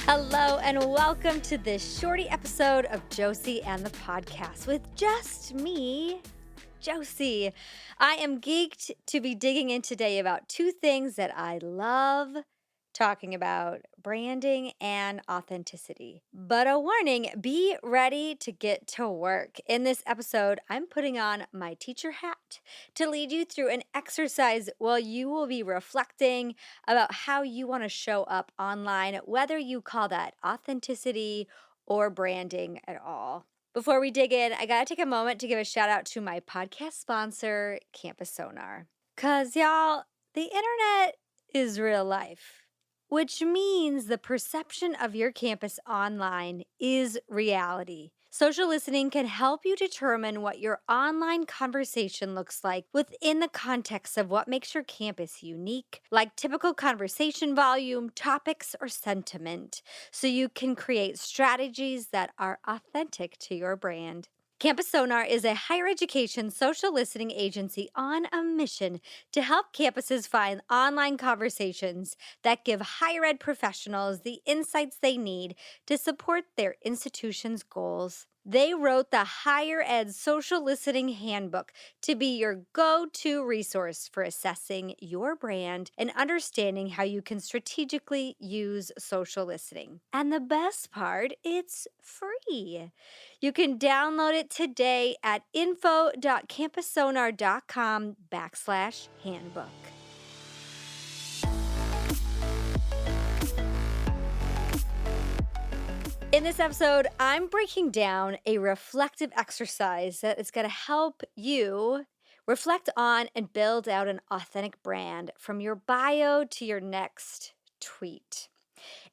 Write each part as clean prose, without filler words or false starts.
Hello and welcome to this shorty episode of Josie and the Podcast with just me, Josie. I am geeked to be digging in today about two things that I love talking about: branding and authenticity. But a warning, be ready to get to work. In this episode, I'm putting on my teacher hat to lead you through an exercise while you will be reflecting about how you want to show up online, whether you call that authenticity or branding at all. Before we dig in, I got to take a moment to give a shout out to my podcast sponsor, Campus Sonar. Because, y'all, the internet is real life, which means the perception of your campus online is reality. Social listening can help you determine what your online conversation looks like within the context of what makes your campus unique, like typical conversation volume, topics, or sentiment, so you can create strategies that are authentic to your brand. Campus Sonar is a higher education social listening agency on a mission to help campuses find online conversations that give higher ed professionals the insights they need to support their institution's goals. They wrote the Higher Ed Social Listening Handbook to be your go-to resource for assessing your brand and understanding how you can strategically use social listening. And the best part, it's free. You can download it today at info.campussonar.com/handbook. In this episode, I'm breaking down a reflective exercise that is going to help you reflect on and build out an authentic brand from your bio to your next tweet.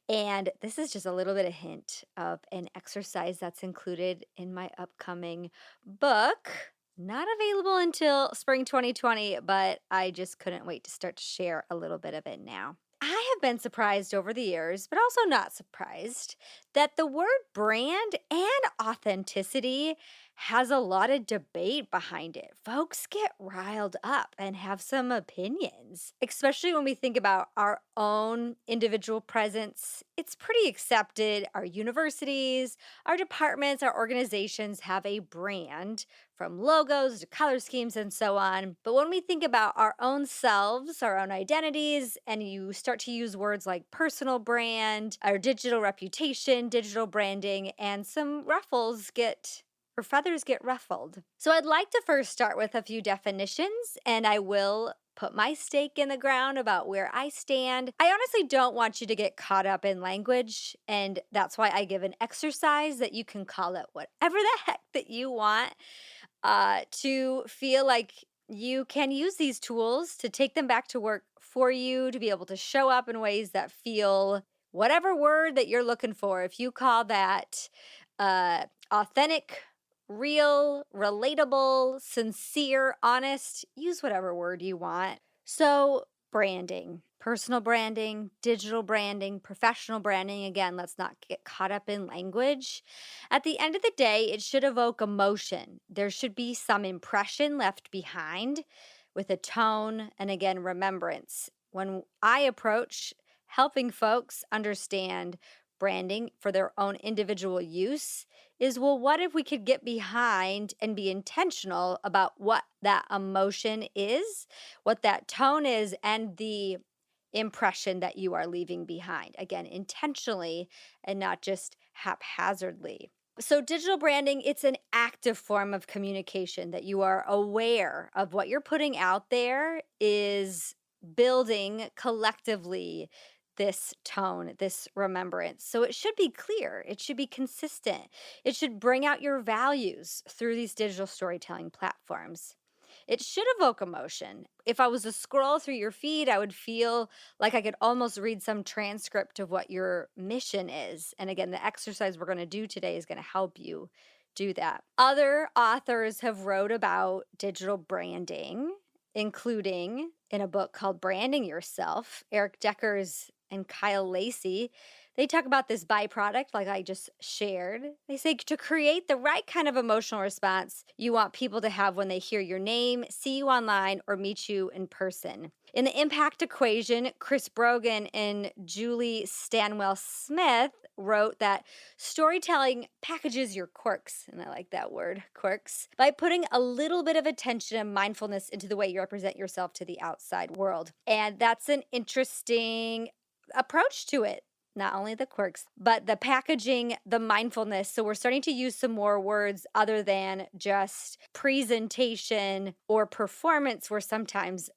And this is just a little bit of hint of an exercise that's included in my upcoming book. Not available until spring 2020, but I just couldn't wait to start to share a little bit of it now. I have been surprised over the years, but also not surprised, that the word brand and authenticity has a lot of debate behind it. Folks get riled up and have some opinions, especially when we think about our own individual presence. It's pretty accepted. Our universities, our departments, our organizations have a brand, from logos to color schemes and so on. But when we think about our own selves, our own identities, and you start to use words like personal brand, our digital reputation, digital branding, and some feathers get ruffled. So I'd like to first start with a few definitions, and I will put my stake in the ground about where I stand. I honestly don't want you to get caught up in language, and that's why I give an exercise that you can call it whatever the heck that you want, to feel like you can use these tools to take them back to work for you, to be able to show up in ways that feel whatever word that you're looking for. If you call that authentic, real, relatable, sincere, honest, use whatever word you want. So, branding, personal branding, digital branding, professional branding. Again, let's not get caught up in language. At the end of the day, it should evoke emotion. There should be some impression left behind with a tone and, again, remembrance. When I approach helping folks understand branding for their own individual use is, well, what if we could get behind and be intentional about what that emotion is, what that tone is, and the impression that you are leaving behind? Again, intentionally and not just haphazardly. So digital branding, it's an active form of communication that you are aware of what you're putting out there is building collectively this tone, this remembrance. So it should be clear. It should be consistent. It should bring out your values through these digital storytelling platforms. It should evoke emotion. If I was to scroll through your feed, I would feel like I could almost read some transcript of what your mission is. And again, the exercise we're going to do today is going to help you do that. Other authors have wrote about digital branding, including in a book called Branding Yourself. Eric Deckers and Kyle Lacey, they talk about this byproduct like I just shared. They say to create the right kind of emotional response you want people to have when they hear your name, see you online, or meet you in person. In the impact equation, Chris Brogan and Julie Stanwell Smith wrote that storytelling packages your quirks, and I like that word, quirks, by putting a little bit of attention and mindfulness into the way you represent yourself to the outside world. And that's an interesting approach to it. Not only the quirks, but the packaging, the mindfulness. So we're starting to use some more words other than just presentation or performance, where sometimes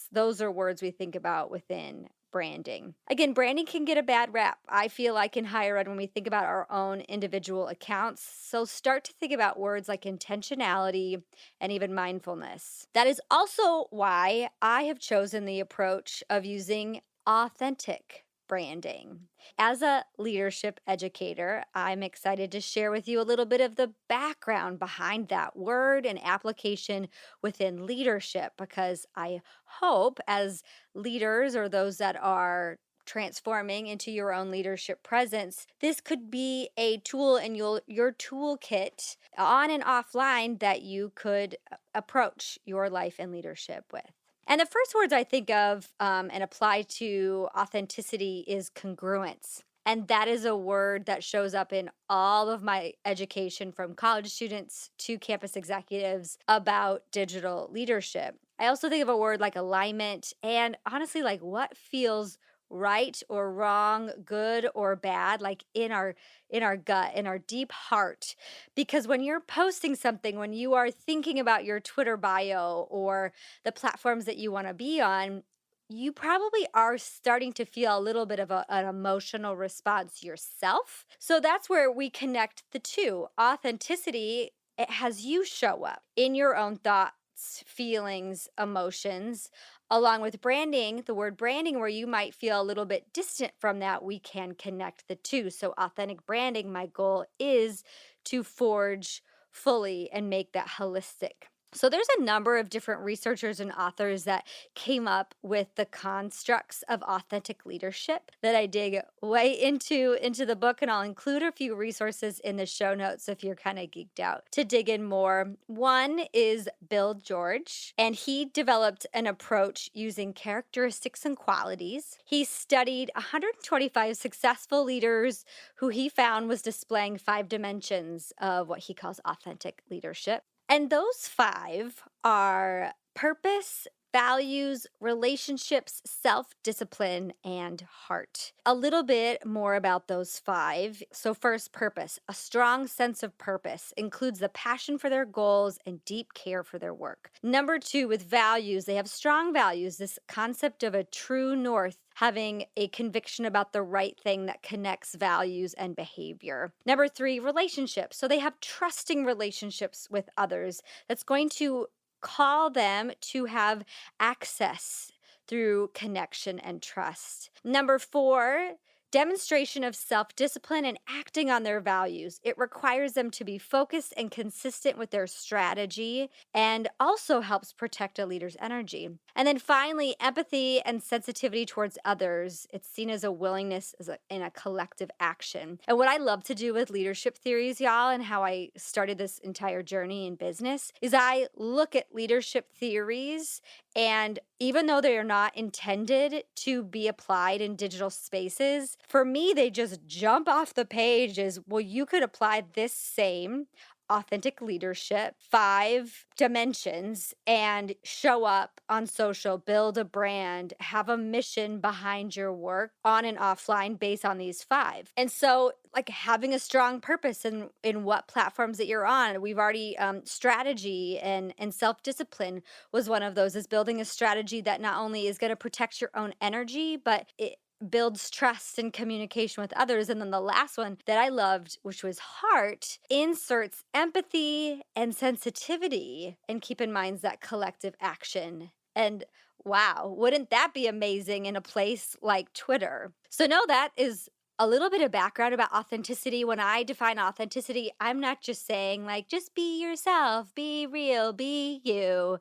those are words we think about within branding. Again, branding can get a bad rap, I feel like, in higher ed when we think about our own individual accounts. So start to think about words like intentionality and even mindfulness. That is also why I have chosen the approach of using authentic branding. As a leadership educator, I'm excited to share with you a little bit of the background behind that word and application within leadership, because I hope as leaders or those that are transforming into your own leadership presence, this could be a tool in your toolkit on and offline that you could approach your life and leadership with. And the first words I think of and apply to authenticity is congruence. And that is a word that shows up in all of my education, from college students to campus executives, about digital leadership. I also think of a word like alignment, and honestly, like what feels right or wrong, good or bad, like in our gut, in our deep heart. Because when you're posting something, when you are thinking about your Twitter bio or the platforms that you want to be on, you probably are starting to feel a little bit of an emotional response yourself. So that's where we connect the two. Authenticity, it has you show up in your own thoughts, feelings, emotions. Along with branding, the word branding, where you might feel a little bit distant from that, we can connect the two. So authentic branding, my goal is to forge fully and make that holistic. So there's a number of different researchers and authors that came up with the constructs of authentic leadership that I dig way into the book, and I'll include a few resources in the show notes if you're kind of geeked out to dig in more. One is Bill George, and he developed an approach using characteristics and qualities. He studied 125 successful leaders who he found was displaying 5 dimensions of what he calls authentic leadership. And those 5 are purpose, values, relationships, self-discipline, and heart. A little bit more about those 5. So first, purpose. A strong sense of purpose includes the passion for their goals and deep care for their work. Number 2, with values, they have strong values, this concept of a true north, having a conviction about the right thing that connects values and behavior. Number 3, relationships. So they have trusting relationships with others that's going to call them to have access through connection and trust. Number 4, demonstration of self-discipline and acting on their values. It requires them to be focused and consistent with their strategy, and also helps protect a leader's energy. And then finally, empathy and sensitivity towards others. It's seen as a willingness in a collective action. And what I love to do with leadership theories, y'all, and how I started this entire journey in business, is I look at leadership theories, and even though they are not intended to be applied in digital spaces, for me, they just jump off the page as, well, you could apply this same authentic leadership 5 dimensions and show up on social, build a brand, have a mission behind your work on and offline based on these 5. And so, like, having a strong purpose in what platforms that you're on. We've already strategy and self-discipline was one of those, is building a strategy that not only is going to protect your own energy, but it builds trust and communication with others. And then the last one that I loved, which was heart, inserts empathy and sensitivity, and keep in mind that collective action. And wow, wouldn't that be amazing in a place like Twitter? So no, that is a little bit of background about authenticity. When I define authenticity, I'm not just saying like, just be yourself, be real, be you.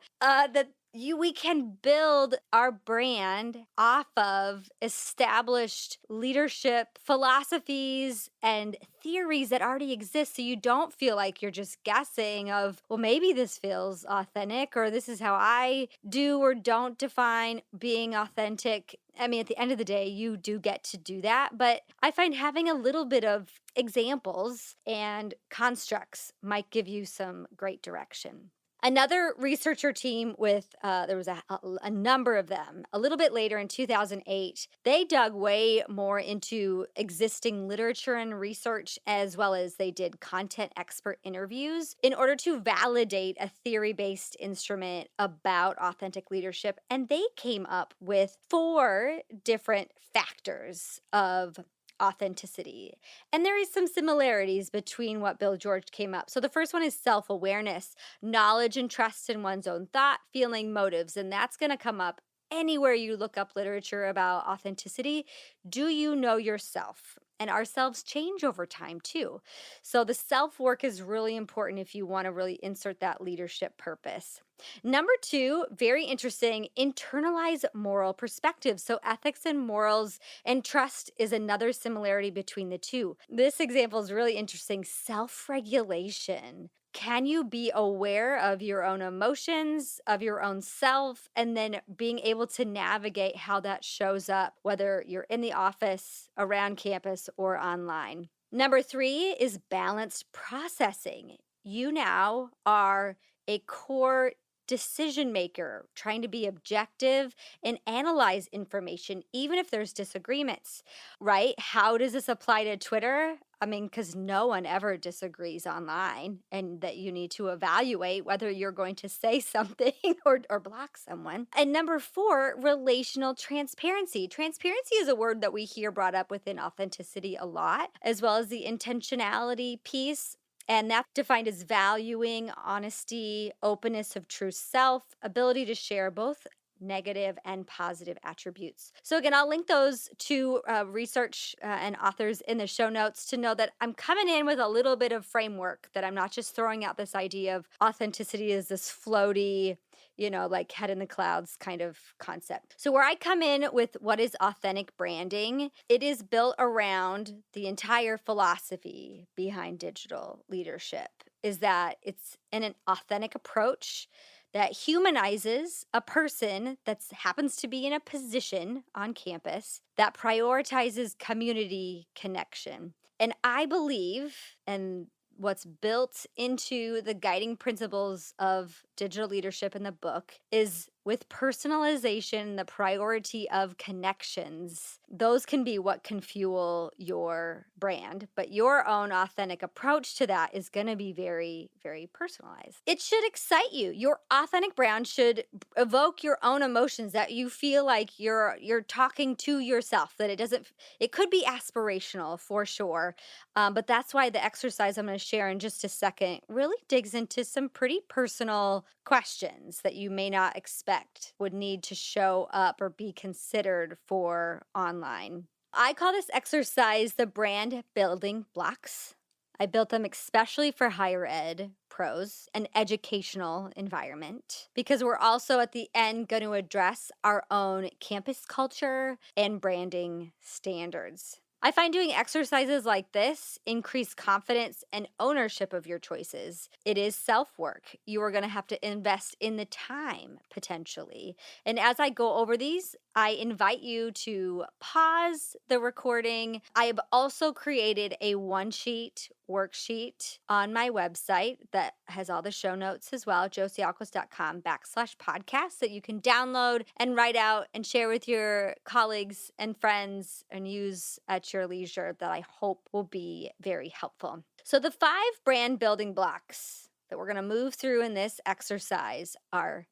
we can build our brand off of established leadership philosophies and theories that already exist, so you don't feel like you're just guessing of, well, maybe this feels authentic, or this is how I do or don't define being authentic. I mean, at the end of the day, you do get to do that, but I find having a little bit of examples and constructs might give you some great direction. Another researcher team with, there was a number of them, a little bit later in 2008, they dug way more into existing literature and research, as well as they did content expert interviews in order to validate a theory-based instrument about authentic leadership. And they came up with 4 different factors of authenticity. And there is some similarities between what Bill George came up. So the first one is self-awareness, knowledge and trust in one's own thought, feeling, motives. And that's going to come up anywhere you look up literature about authenticity. Do you know yourself? And ourselves change over time too. So the self work is really important if you want to really insert that leadership purpose. Number 2, very interesting, internalize moral perspectives. So ethics and morals and trust is another similarity between the two. This example is really interesting. Self-regulation. Can you be aware of your own emotions, of your own self, and then being able to navigate how that shows up, whether you're in the office, around campus, or online? Number 3 is balanced processing. You now are a core decision maker, trying to be objective and analyze information, even if there's disagreements, right? How does this apply to Twitter? I mean, because no one ever disagrees online, and that you need to evaluate whether you're going to say something or block someone. And number 4, relational transparency. Transparency is a word that we hear brought up within authenticity a lot, as well as the intentionality piece. And that's defined as valuing honesty, openness of true self, ability to share both negative and positive attributes. So again, I'll link those to research and authors in the show notes to know that I'm coming in with a little bit of framework, that I'm not just throwing out this idea of authenticity as this floaty, like head in the clouds kind of concept. So where I come in with what is authentic branding, it is built around the entire philosophy behind digital leadership, is that it's an authentic approach that humanizes a person that happens to be in a position on campus, that prioritizes community connection. And I believe, and what's built into the guiding principles of digital leadership in the book, is with personalization, the priority of connections. Those can be what can fuel your brand, but your own authentic approach to that is going to be very, very personalized. It should excite you. Your authentic brand should evoke your own emotions, that you feel like you're talking to yourself, that it could be aspirational for sure. But that's why the exercise I'm going to share in just a second really digs into some pretty personal questions that you may not expect would need to show up or be considered for online. I call this exercise the brand building blocks. I built them especially for higher ed pros, an educational environment, because we're also at the end going to address our own campus culture and branding standards. I find doing exercises like this increase confidence and ownership of your choices. It is self-work. You are going to have to invest in the time, potentially. And as I go over these, I invite you to pause the recording. I have also created a one-sheet worksheet on my website that has all the show notes as well, josieahlquist.com/podcast, that you can download and write out and share with your colleagues and friends and use at your leisure, that I hope will be very helpful. So the 5 brand building blocks that we're going to move through in this exercise are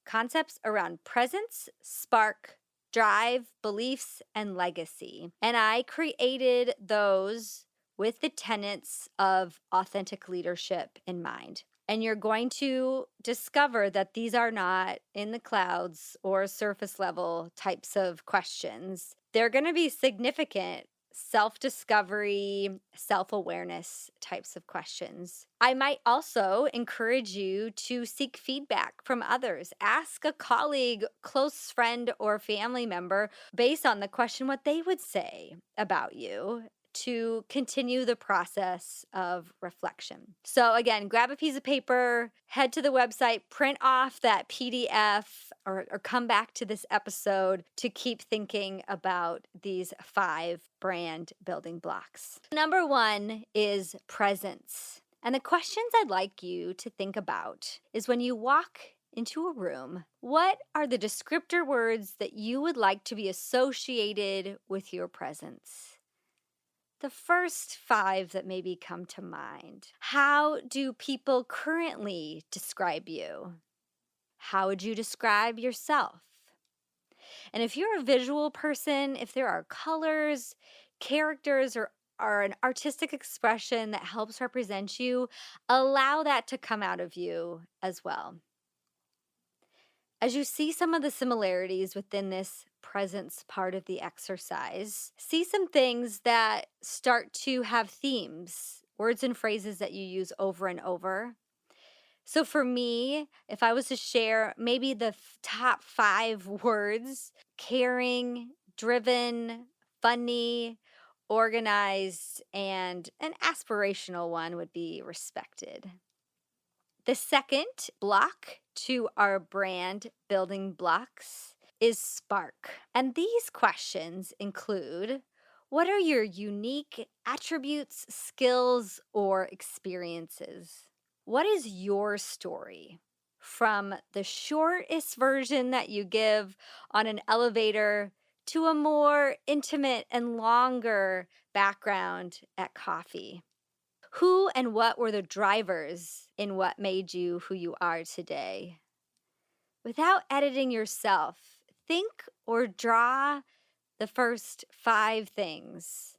concepts around presence, spark, drive, beliefs, and legacy. And I created those with the tenets of authentic leadership in mind. And you're going to discover that these are not in the clouds or surface level types of questions. They're going to be significant self-discovery, self-awareness types of questions. I might also encourage you to seek feedback from others. Ask a colleague, close friend, or family member based on the question what they would say about you to continue the process of reflection. So, again, grab a piece of paper, head to the website, print off that PDF, or come back to this episode to keep thinking about these 5 brand building blocks. Number 1 is presence. And the questions I'd like you to think about is when you walk into a room, what are the descriptor words that you would like to be associated with your presence? The first 5 that maybe come to mind. How do people currently describe you? How would you describe yourself? And if you're a visual person, if there are colors, characters, or an artistic expression that helps represent you, allow that to come out of you as well. As you see some of the similarities within this presence part of the exercise, see some things that start to have themes, words and phrases that you use over and over. So for me, if I was to share maybe the top 5 words: caring, driven, funny, organized, and an aspirational one would be respected. The second block to our brand building blocks is spark. And these questions include: what are your unique attributes, skills, or experiences? What is your story? From the shortest version that you give on an elevator to a more intimate and longer background at coffee. Who and what were the drivers in what made you who you are today? Without editing yourself, think or draw the first 5 things.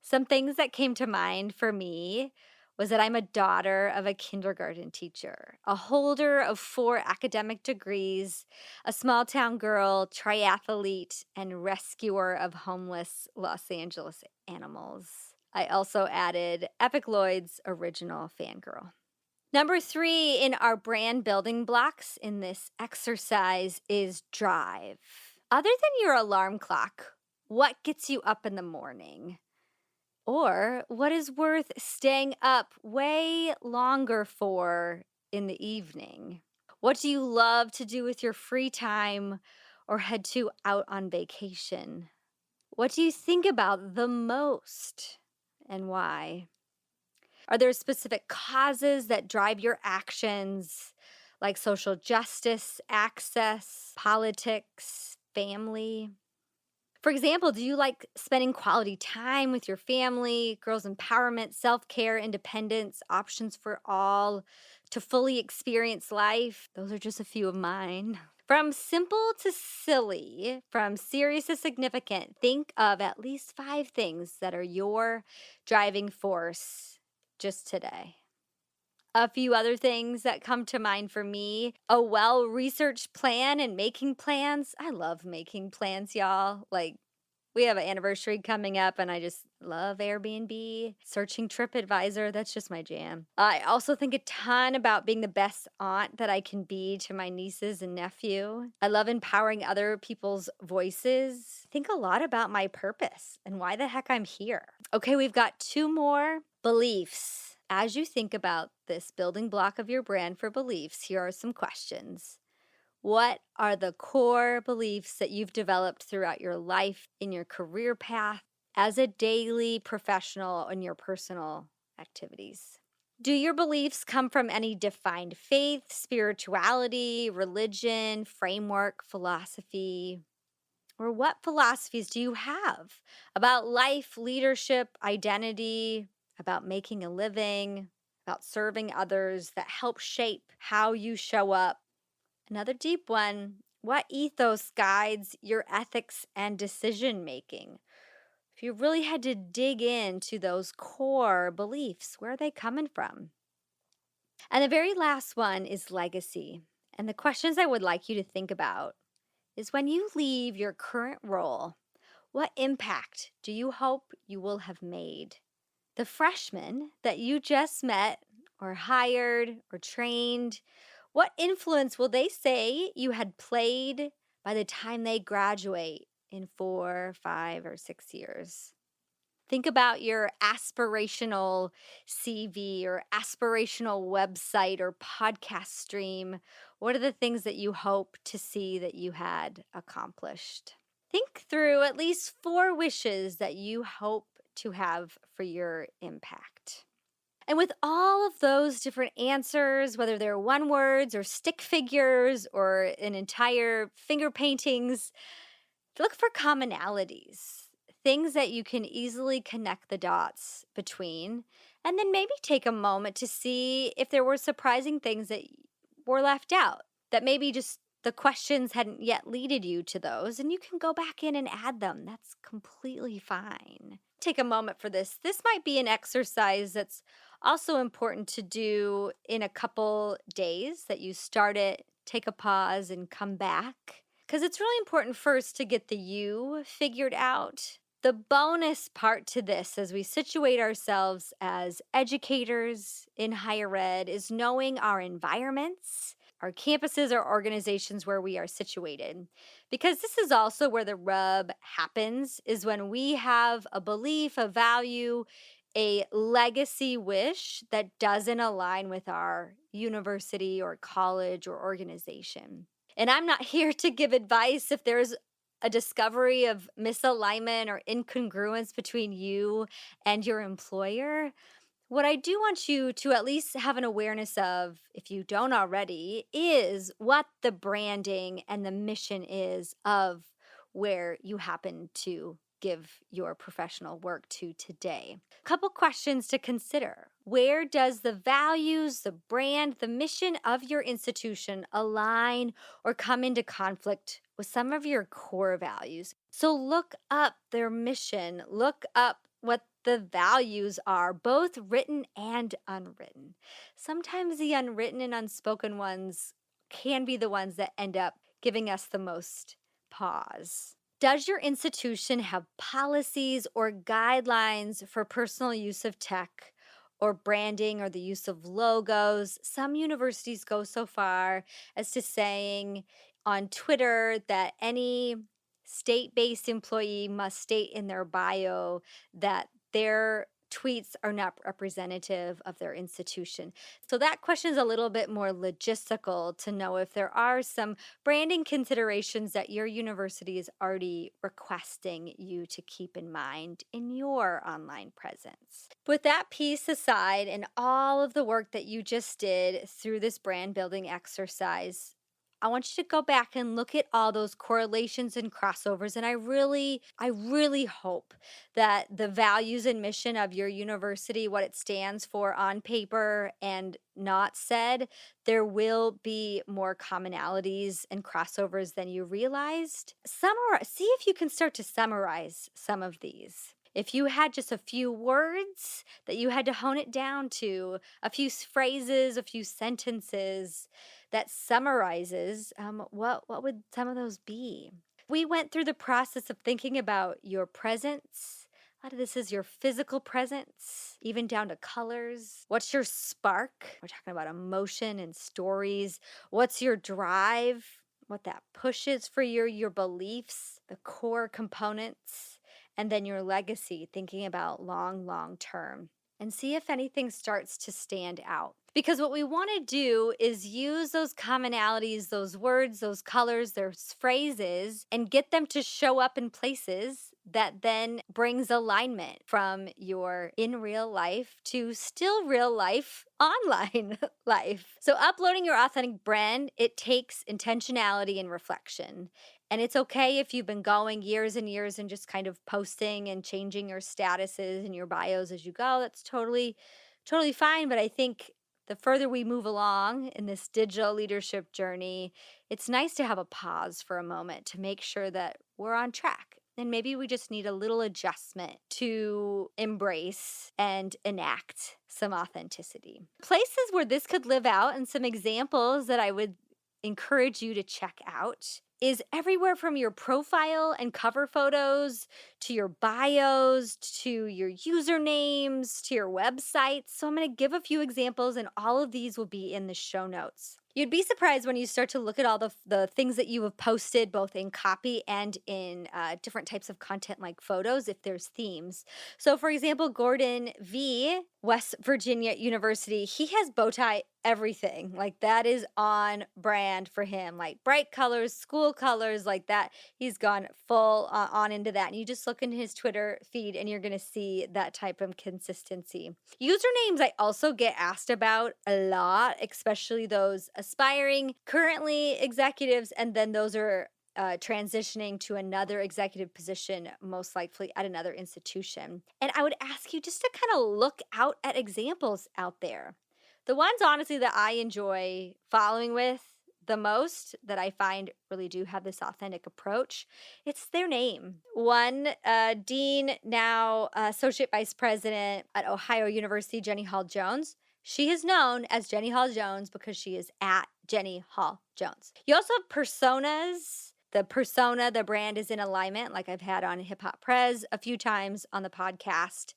Some things that came to mind for me was that I'm a daughter of a kindergarten teacher, a holder of 4 academic degrees, a small town girl, triathlete, and rescuer of homeless Los Angeles animals. I also added Epic Lloyd's original fangirl. Number 3 in our brand building blocks in this exercise is drive. Other than your alarm clock, what gets you up in the morning? Or what is worth staying up way longer for in the evening? What do you love to do with your free time or head to out on vacation? What do you think about the most and why? Are there specific causes that drive your actions, like social justice, access, politics, family? For example, do you like spending quality time with your family, girls' empowerment, self-care, independence, options for all, to fully experience life? Those are just a few of mine. From simple to silly, from serious to significant, think of at least 5 things that are your driving force just today. A few other things that come to mind for me: a well-researched plan and making plans. I love making plans, y'all. Like, we have an anniversary coming up and I just love Airbnb, searching TripAdvisor. That's just my jam. I also think a ton about being the best aunt that I can be to my nieces and nephew. I love empowering other people's voices. Think a lot about my purpose and why the heck I'm here. Okay, we've got 2 more: beliefs. As you think about this building block of your brand for beliefs, here are some questions. What are the core beliefs that you've developed throughout your life, in your career path, as a daily professional, in your personal activities? Do your beliefs come from any defined faith, spirituality, religion, framework, philosophy? Or what philosophies do you have about life, leadership, identity, about making a living, about serving others that help shape how you show up? Another deep one: what ethos guides your ethics and decision making? If you really had to dig into those core beliefs, where are they coming from? And the very last one is legacy. And the questions I would like you to think about is: when you leave your current role, What impact do you hope you will have made? The freshmen that you just met or hired or trained, what influence will they say you had played by the time they graduate in 4, 5, or 6 years? Think about your aspirational CV or aspirational website or podcast stream. What are the things that you hope to see that you had accomplished? Think through at least 4 wishes that you hope to have for your impact. And with all of those different answers, whether they're one words or stick figures or an entire finger paintings, look for commonalities, things that you can easily connect the dots between, and then maybe take a moment to see if there were surprising things that were left out, that maybe just the questions hadn't yet leaded you to those, and you can go back in and add them. That's completely fine. Take a moment for this. This might be an exercise that's also important to do in a couple days, that you start it, take a pause, and come back. Because it's really important first to get the you figured out. The bonus part to this, as we situate ourselves as educators in higher ed, is knowing our environments, our campuses, our organizations where we are situated. Because this is also where the rub happens, is when we have a belief, a value, a legacy wish that doesn't align with our university or college or organization. And I'm not here to give advice if there's a discovery of misalignment or incongruence between you and your employer. What I do want you to at least have an awareness of, if you don't already, is what the branding and the mission is of where you happen to give your professional work to today. A couple questions to consider. Where does the values, the brand, the mission of your institution align or come into conflict with some of your core values? So look up their mission, look up what the values are, both written and unwritten. Sometimes the unwritten and unspoken ones can be the ones that end up giving us the most pause. Does your institution have policies or guidelines for personal use of tech or branding or the use of logos? Some universities go so far as to saying on Twitter that any state-based employee must state in their bio that their tweets are not representative of their institution. So that question is a little bit more logistical to know if there are some branding considerations that your university is already requesting you to keep in mind in your online presence. With that piece aside and all of the work that you just did through this brand building exercise, I want you to go back and look at all those correlations and crossovers. And I really hope that the values and mission of your university, what it stands for on paper and not said, there will be more commonalities and crossovers than you realized. See if you can start to summarize some of these. If you had just a few words that you had to hone it down to, a few phrases, a few sentences that summarizes, what would some of those be? We went through the process of thinking about your presence. A lot of this is your physical presence, even down to colors. What's your spark? We're talking about emotion and stories. What's your drive? What that pushes for your beliefs, the core components, and then your legacy, thinking about long term. And see if anything starts to stand out. Because what we want to do is use those commonalities, those words, those colors, those phrases, and get them to show up in places that then brings alignment from your in real life to still real life online life. So uploading your authentic brand, it takes intentionality and reflection. And it's okay if you've been going years and years and just kind of posting and changing your statuses and your bios as you go. That's totally fine. But I think the further we move along in this digital leadership journey, it's nice to have a pause for a moment to make sure that we're on track. And maybe we just need a little adjustment to embrace and enact some authenticity. Places where this could live out and some examples that I would encourage you to check out is everywhere from your profile and cover photos to your bios to your usernames to your websites. So I'm going to give a few examples, and all of these will be in the show notes. You'd be surprised when you start to look at all the things that you have posted, both in copy and in different types of content like photos, if there's themes. So, for example, Gordon V., West Virginia University, he has bow tie everything. Like, that is on brand for him. Like, bright colors, school colors, like that. He's gone full on into that. And you just look into his Twitter feed and you're going to see that type of consistency. Usernames I also get asked about a lot, especially those aspiring, currently executives, and then those are transitioning to another executive position, most likely at another institution. And I would ask you just to kind of look out at examples out there. The ones, honestly, that I enjoy following with the most, that I find really do have this authentic approach, it's their name. One, Dean, now Associate Vice President at Ohio University, Jenny Hall Jones. She is known as Jenny Hall Jones because she is at Jenny Hall Jones. You also have personas. The persona, the brand is in alignment, like I've had on Hip Hop Prez a few times on the podcast.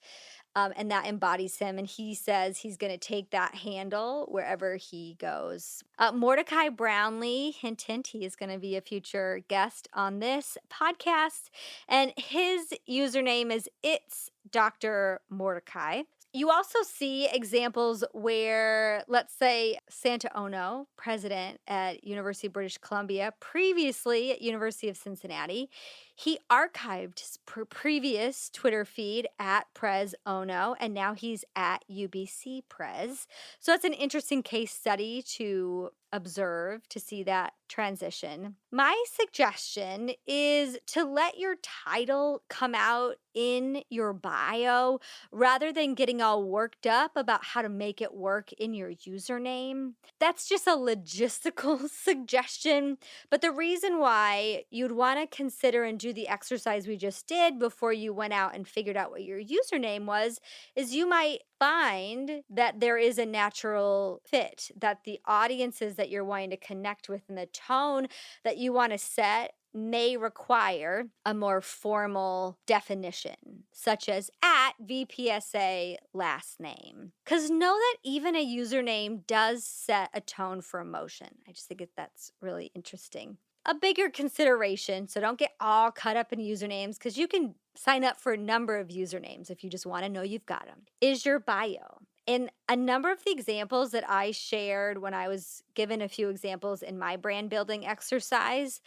And that embodies him. And he says he's going to take that handle wherever he goes. Mordecai Brownlee, hint, hint, he is going to be a future guest on this podcast. And his username is It's Dr. Mordecai. You also see examples where, let's say, Santa Ono, president at University of British Columbia, previously at University of Cincinnati, he archived his previous Twitter feed at Prez Ono, and now he's at UBC Prez. So it's an interesting case study to observe, to see that transition. My suggestion is to let your title come out in your bio rather than getting all worked up about how to make it work in your username. That's just a logistical suggestion, but the reason why you'd want to consider and do the exercise we just did before you went out and figured out what your username was is you might find that there is a natural fit, that the audiences that you're wanting to connect with and the tone that you want to set may require a more formal definition, such as at VPSA last name. Because know that even a username does set a tone for emotion. I just think that's really interesting. A bigger consideration, so don't get all caught up in usernames, because you can sign up for a number of usernames if you just want to know you've got them, is your bio. In a number of the examples that I shared when I was given a few examples in my brand building exercise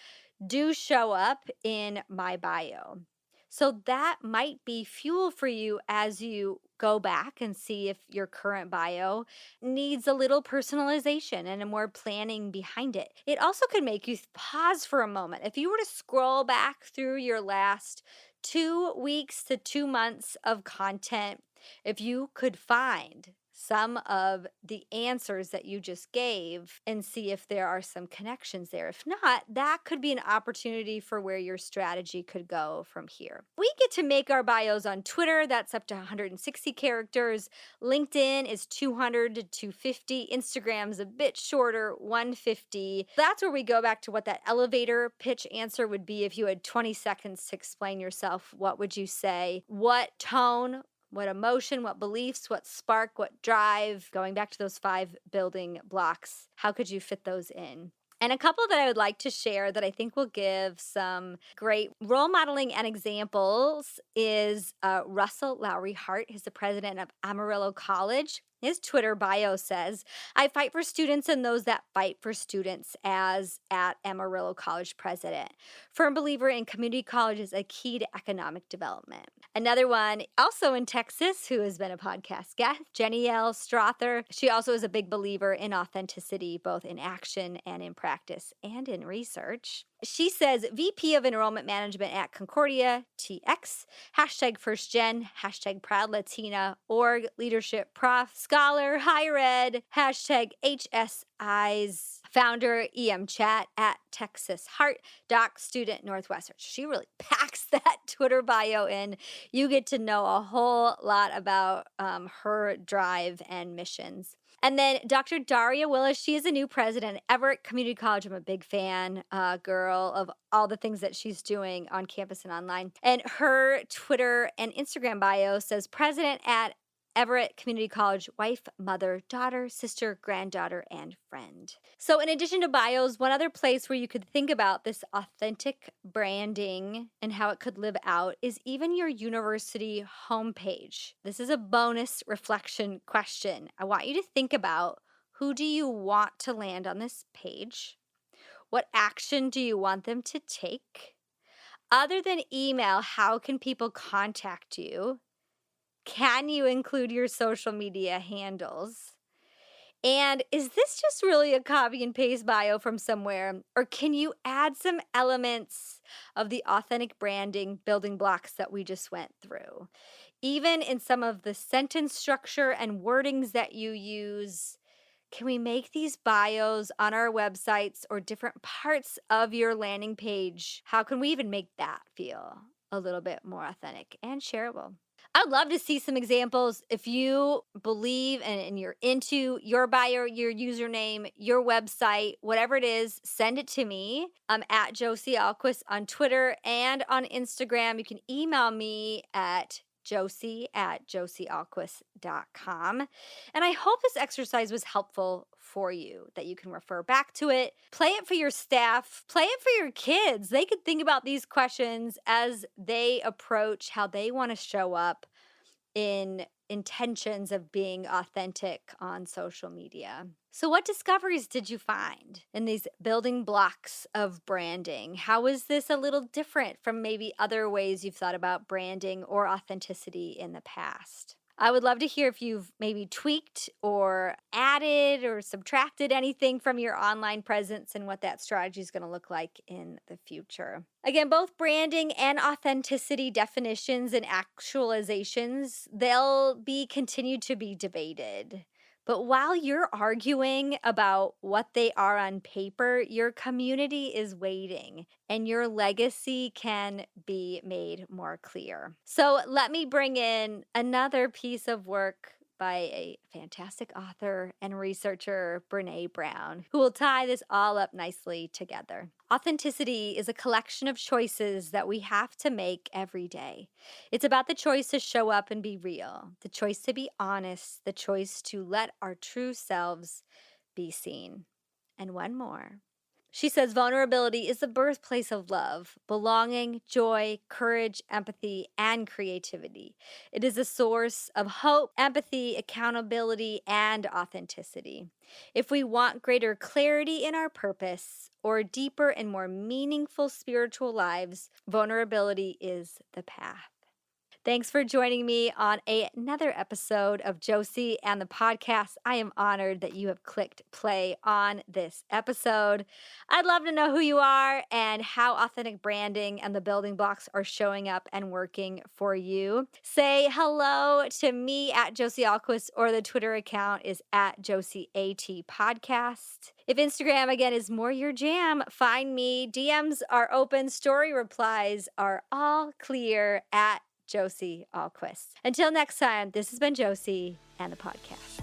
do show up in my bio. So that might be fuel for you as you go back and see if your current bio needs a little personalization and a more planning behind it. It also could make you pause for a moment. If you were to scroll back through your last 2 weeks to 2 months of content, if you could find some of the answers that you just gave and see if there are some connections there. If not, that could be an opportunity for where your strategy could go from here. We get to make our bios on Twitter. That's up to 160 characters. LinkedIn is 200 to 250. Instagram's a bit shorter, 150. That's where we go back to what that elevator pitch answer would be. If you had 20 seconds to explain yourself, what would you say? What tone? What emotion, what beliefs, what spark, what drive, going back to those 5 building blocks, how could you fit those in? And a couple that I would like to share that I think will give some great role modeling and examples is Russell Lowry Hart. He's the president of Amarillo College. His Twitter bio says, I fight for students and those that fight for students as at Amarillo College president. Firm believer in community college is a key to economic development. Another one, also in Texas, who has been a podcast guest, Jenny L. Strother. She also is a big believer in authenticity, both in action and in practice and in research. She says, VP of Enrollment Management at Concordia, TX, hashtag First Gen, hashtag Proud Latina, org, leadership prof, scholar, higher ed, hashtag HSI's founder, EM Chat at Texas Heart, doc student Northwestern. She really packs that Twitter bio in. You get to know a whole lot about her drive and missions. And then Dr. Daria Willis, she is a new president at Everett Community College. I'm a big fan, girl, of all the things that she's doing on campus and online. And her Twitter and Instagram bio says president at Everett Community College, wife, mother, daughter, sister, granddaughter, and friend. So in addition to bios, one other place where you could think about this authentic branding and how it could live out is even your university homepage. This is a bonus reflection question. I want you to think about, who do you want to land on this page? What action do you want them to take? Other than email, how can people contact you? Can you include your social media handles? And is this just really a copy and paste bio from somewhere? Or can you add some elements of the authentic branding building blocks that we just went through? Even in some of the sentence structure and wordings that you use, can we make these bios on our websites or different parts of your landing page? How can we even make that feel a little bit more authentic and shareable? I'd love to see some examples. If you believe and you're into your bio, your username, your website, whatever it is, send it to me. I'm at Josie Ahlquist on Twitter and on Instagram. You can email me at josie@josieahlquist.com. And I hope this exercise was helpful for you, that you can refer back to it. Play it for your staff. Play it for your kids. They could think about these questions as they approach how they want to show up in intentions of being authentic on social media. So what discoveries did you find in these building blocks of branding? How is this a little different from maybe other ways you've thought about branding or authenticity in the past? I would love to hear if you've maybe tweaked or added or subtracted anything from your online presence and what that strategy is going to look like in the future. Again, both branding and authenticity definitions and actualizations, they'll be continued to be debated. But while you're arguing about what they are on paper, your community is waiting and your legacy can be made more clear. So let me bring in another piece of work by a fantastic author and researcher, Brené Brown, who will tie this all up nicely together. Authenticity is a collection of choices that we have to make every day. It's about the choice to show up and be real, the choice to be honest, the choice to let our true selves be seen. And one more. She says vulnerability is the birthplace of love, belonging, joy, courage, empathy, and creativity. It is a source of hope, empathy, accountability, and authenticity. If we want greater clarity in our purpose or deeper and more meaningful spiritual lives, vulnerability is the path. Thanks for joining me on another episode of Josie and the Podcast. I am honored that you have clicked play on this episode. I'd love to know who you are and how authentic branding and the building blocks are showing up and working for you. Say hello to me at Josie Ahlquist, or the Twitter account is at Josie AT Podcast. If Instagram, again, is more your jam, find me. DMs are open. Story replies are all clear at Josie Ahlquist. Until next time, this has been Josie and the Podcast.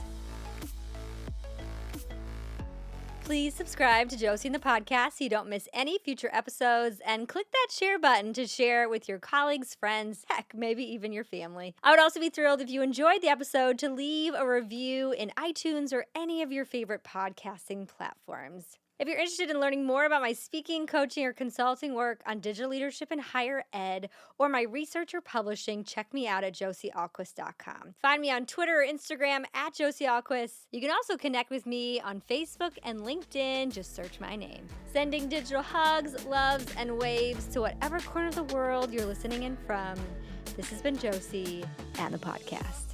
Please subscribe to Josie and the Podcast so you don't miss any future episodes, and click that share button to share with your colleagues, friends, heck, maybe even your family. I would also be thrilled if you enjoyed the episode to leave a review in iTunes or any of your favorite podcasting platforms. If you're interested in learning more about my speaking, coaching, or consulting work on digital leadership and higher ed, or my research or publishing, check me out at josieahlquist.com. Find me on Twitter or Instagram at Josie Ahlquist. You can also connect with me on Facebook and LinkedIn. Just search my name. Sending digital hugs, loves, and waves to whatever corner of the world you're listening in from. This has been Josie and the Podcast.